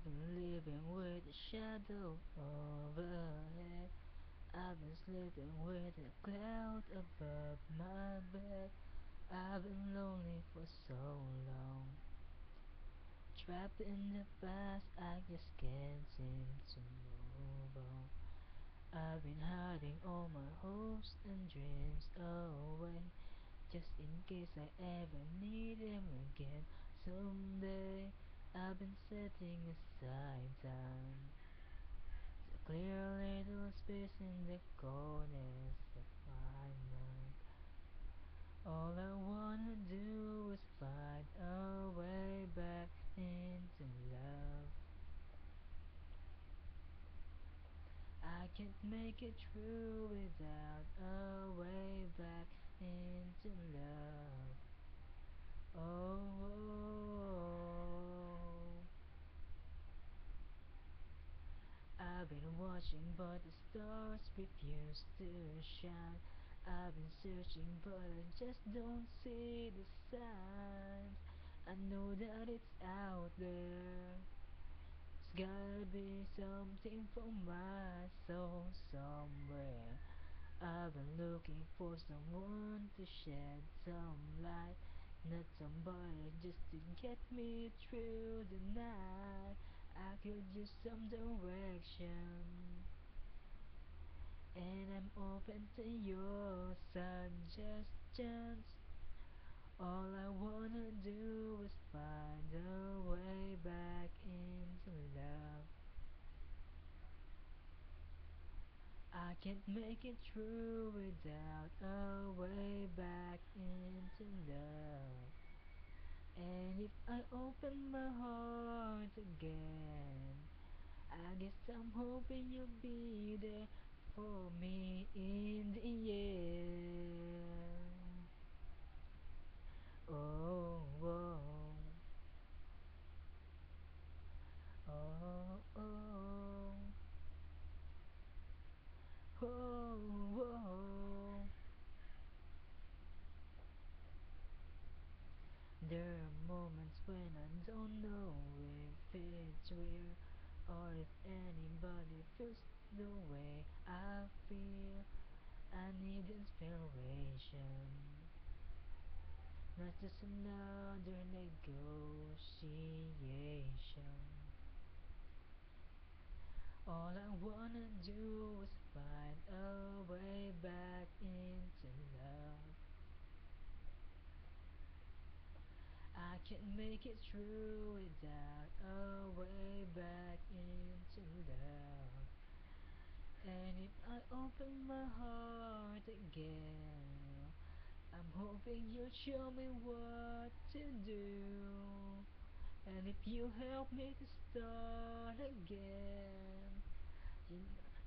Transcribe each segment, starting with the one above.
been living with a shadow overhead. I've been sleeping with a cloud above my bed. I've been lonely for so long, trapped in the past, I just can't seem to move on. I've been hiding all my hopes and dreams away, just in case I ever need them again someday. I've been setting aside time to clear a little space in the corners of my mind. All I wanna do is find a way back into love. I can't make it through without a way back into love. Oh, I've been watching but the stars refuse to shine. I've been searching but I just don't see the signs. I know that it's out there. It's gotta be something for my soul somewhere. I've been looking for someone to shed some light, not somebody just to get me through the night. I could use some direction, and I'm open to your suggestions. All I wanna do is find a way back into love. I can't make it through without a way back into love. And if I open my heart again, I guess I'm hoping you'll be there for me in the end. Oh, oh, oh, oh, oh, oh. There are moments when I don't know if it's real or if anybody feels the way I feel. I need inspiration, not just another negotiation. All I wanna do is find a way back into love. I can't make it through without a way back into love. And if I open my heart again, I'm hoping you'll show me what to do. And if you help me to start again, you,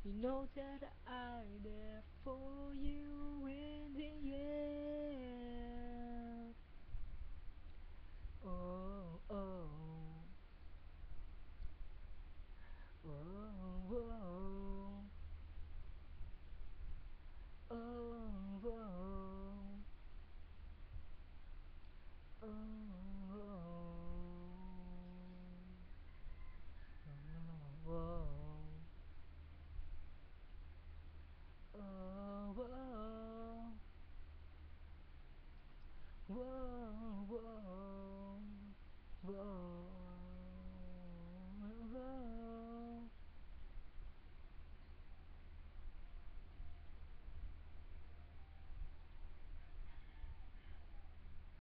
you know that I'm there for you in the end. Oh, oh.